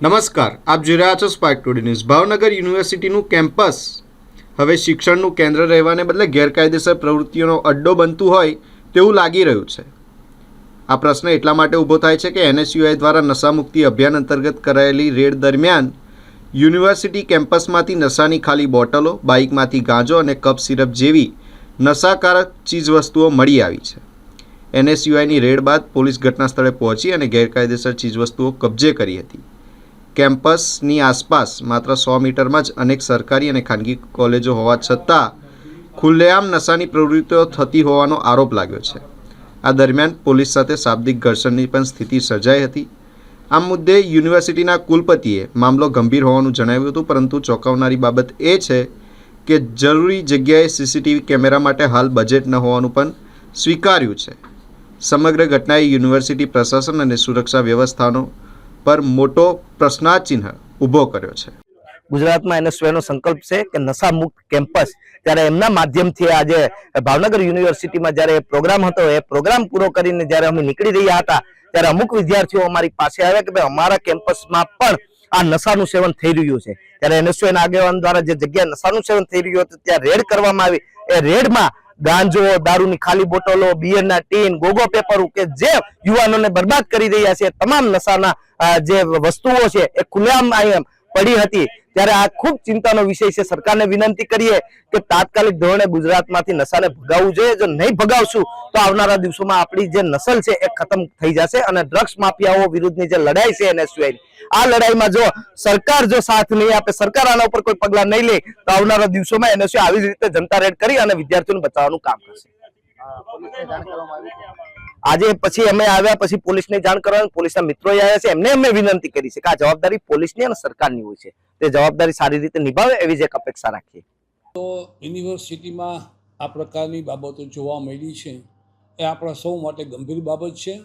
નમસ્કાર, આપ જોઈ રહ્યા છો સ્પાર્ક ટુડે ન્યૂઝ। ભાવનગર યુનિવર્સિટીનું કેમ્પસ હવે શિક્ષણનું કેન્દ્ર રહેવાને બદલે ગેરકાયદેસર પ્રવૃત્તિઓનો અડ્ડો બનતું હોય તેવું લાગી રહ્યું છે। આ પ્રશ્ન એટલા માટે ઊભો થાય છે કે NSUI દ્વારા નશામુક્તિ અભિયાન અંતર્ગત કરાયેલી રેડ દરમિયાન યુનિવર્સિટી કેમ્પસમાંથી નશાની ખાલી બોટલો, બાઇકમાંથી ગાંજો અને કપ સિરપ જેવી નશાકારક ચીજવસ્તુઓ મળી આવી છે। NSUIની રેડ બાદ પોલીસ ઘટના સ્થળે પહોંચી અને ગેરકાયદેસર ચીજવસ્તુઓ કબજે કરી હતી। કેમ્પસની આસપાસ માત્ર 100 મીટરમાં જ અનેક સરકારી અને ખાનગી કોલેજો હોવા છતાં ખુલ્લેઆમ નશાની પ્રવૃત્તિઓ થતી હોવાનો આરોપ લાગ્યો છે। આ દરમિયાન પોલીસ સાથે શાબ્દિક ઘર્ષણની પણ સ્થિતિ સર્જાઈ હતી। આ મુદ્દે યુનિવર્સિટીના કુલપતિએ મામલો ગંભીર હોવાનું જણાવ્યું હતું, પરંતુ ચોંકાવનારી બાબત એ છે કે જરૂરી જગ્યાએ CCTV કેમેરા માટે હાલ બજેટ ન હોવાનું પણ સ્વીકાર્યું છે। સમગ્ર ઘટનાએ યુનિવર્સિટી પ્રશાસન અને સુરક્ષા વ્યવસ્થાનો पर मोटो प्रश्नाचिन्ह उभो कर्यो छे। गुजरात में NSUI नो संकल्प है कि नशा मुक्त केम्पस त्यारे एमना माध्यमथी आज भावनगर यूनिवर्सिटी में ज्यारे प्रोग्राम हतो ए प्रोग्राम पूरो करीने ज्यारे अमे निकળી રહ્યા હતા ત્યારે अमुक विद्यार्थीओ अमारी पासे आव्या के भाई अमारा केम्पस में पण आ नशानुं सेवन थई रह्युं छे। त्यारे NSUI ना આગેવાન દ્વારા જે જગ્યાએ નશાનું સેવન થઈ રહ્યું હતું ત્યાં રેડ કરવામાં આવી। એ રેડમાં गांजो, दारूनी खाली बोटलो, बियरना टीन, गोगो पेपर के जे युवानोने बर्बाद करी रह्या छे तमाम नशाना जे वस्तुओं छे ए खुलेआम पड़ी हती। त्यारे आ खूब चिंतानो विषय छे। सरकारने विनंती करीए के तात्कालिक धोरणे गुजरातमांथी नशाने भगावવું જોઈએ। जो नहीं भगावशुं तो आवनारा दिवसोमां आपणी जे नसल छे ए खत्म थई जशे અને ડ્રગ્સ માફિયાઓ વિરુદ્ધની જે લડાઈ છે NSUI આ લડાઈમાં જો સરકાર જો સાથ નહીં આપે, સરકાર આના ઉપર કોઈ પગલાં નહીં લે તો આવનારા દિવસોમાં NSUI આવી જ રીતે જનતા રેડ કરી અને વિદ્યાર્થીઓને બચાવવાનું કામ કરશે। આજે પછી અમે આવ્યા પછી પોલીસને જાણ કરવાની, પોલીસના મિત્રોએ આવ્યા છે, એમને અમે વિનંતી કરી છે કે આ જવાબદારી પોલીસની અને સરકારની હોય છે, તે જવાબદારી સારી રીતે નિભાવે એવી જ એક અપેક્ષા રાખીએ। તો યુનિવર્સિટીમાં આ પ્રકારની બાબતો જોવા મળી છે એ આપણા સૌ માટે ગંભીર બાબત છે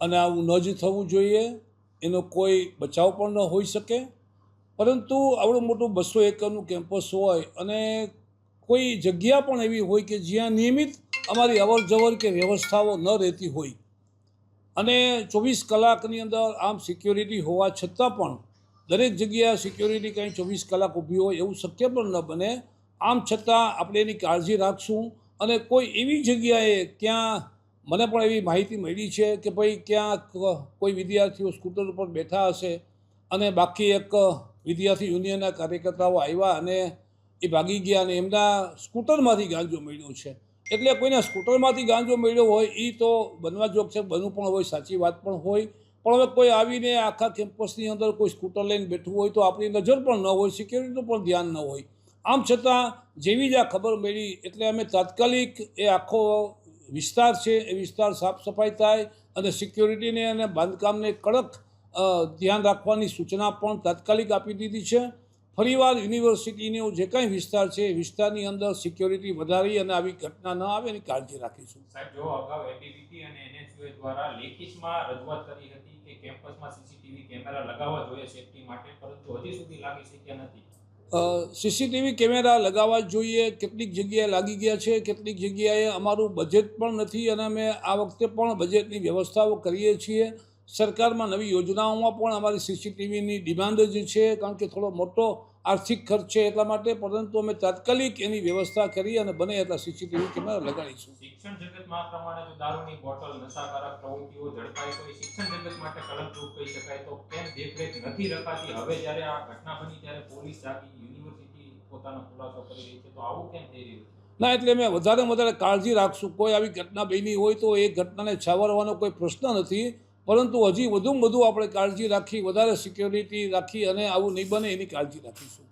અને આવું ન જ થવું જોઈએ। એનો કોઈ બચાવ પણ ન હોઈ શકે, પરંતુ આવડું મોટું 200 એકરનું કેમ્પસ હોય અને કોઈ જગ્યા પણ એવી હોય કે જ્યાં નિયમિત અમારી અવર જવર કે વ્યવસ્થાઓ ન રહેતી હોય અને 24 કલાકની અંદર આમ સિક્યોરિટી હોવા છતાં પણ દરેક જગ્યાએ સિક્યોરિટી કંઈ 24 કલાક ઊભી હોય એવું શક્ય પણ ન બને। આમ છતાં આપણે એની કાળજી રાખશું અને કોઈ એવી જગ્યાએ ક્યાં મને પણ એવી માહિતી મળી છે કે ભાઈ ક્યાં કોઈ વિદ્યાર્થીઓ સ્કૂટર ઉપર બેઠા હશે અને બાકી એક વિદ્યાર્થી યુનિયનના કાર્યકર્તાઓ આવ્યા અને એ ભાગી ગયા અને એમના સ્કૂટરમાંથી ગાંજો મળ્યો છે। એટલે કોઈના સ્કૂટરમાંથી ગાંજો મળ્યો હોય એ તો બનવા જોગ છે, બનવું પણ હોય, સાચી વાત પણ હોય, પણ હવે કોઈ આવીને આખા કેમ્પસની અંદર કોઈ સ્કૂટર લઈને બેઠું હોય તો આપણી નજર પણ ન હોય, સિક્યોરિટીનું પણ ધ્યાન ન હોય। આમ છતાં જેવી જ આ ખબર મળી એટલે અમે તાત્કાલિક એ આખો વિસ્તાર છે એ વિસ્તાર સાફ સફાઈ થાય અને સિક્યોરિટીને અને બાંધકામને કડક ધ્યાન રાખવાની સૂચના પણ તાત્કાલિક આપી દીધી છે। ફરીવાર યુનિવર્સિટીનો જે કાંઈ વિસ્તાર છે એ વિસ્તારની અંદર સિક્યોરિટી વધારી અને આવી ઘટના ન આવે એની કાળજી રાખીશું। સાહેબ, જો અગાઉ ABVP અને NSUI દ્વારા લેખિતમાં રજૂઆત કરી હતી કે કેમ્પસમાં CCTV કેમેરા લગાવવા જોઈએ સેફટી માટે, પરંતુ હજી સુધી લાગી શક્યા નથી। CCTV કેમેરા લગાવવા જોઈએ, કેટલીક જગ્યાએ લાગી ગયા છે, કેટલીક જગ્યાએ અમારું બજેટ પણ નથી અને અમે આ વખતે પણ બજેટની વ્યવસ્થાઓ કરીએ છીએ। સરકારમાં નવી યોજનાઓમાં પણ અમારી CCTVની ડિમાન્ડ જ છે, કારણ કે થોડો મોટો આર્થિક ખર્ચ છે એટલા માટે, પરંતુ અમે તાત્કાલિક એની વ્યવસ્થા કરી અને બને એટલા CCTV કેમેરા લગાડીશું। શિક્ષણ જગતમાં પ્રમાણે જો દારૂની બોટલ, નશાકારક પ્રવૃત્તિઓ ઝડપાય તો એ શિક્ષણ જગત માટે કલંકરૂપ કહી શકાય, તો કેમ દેખરેખ નથી રખાતી? હવે જ્યારે આ ઘટના બની ત્યારે પોલીસ જાગી, યુનિવર્સિટી પોતાનો ખુલાસો કરી રહી છે, તો આવું કેમ થઈ રહ્યું છે? ના, એટલે અમે વધારે કાળજી રાખશું। કોઈ આવી ઘટના બની હોય તો એ ઘટનાને છાવરવાનો કોઈ પ્રશ્ન નથી, પરંતુ હજી વધુમાં વધુ આપણે કાળજી રાખી, વધારે સિક્યોરિટી રાખી અને આવું નહીં બને એની કાળજી રાખીશું।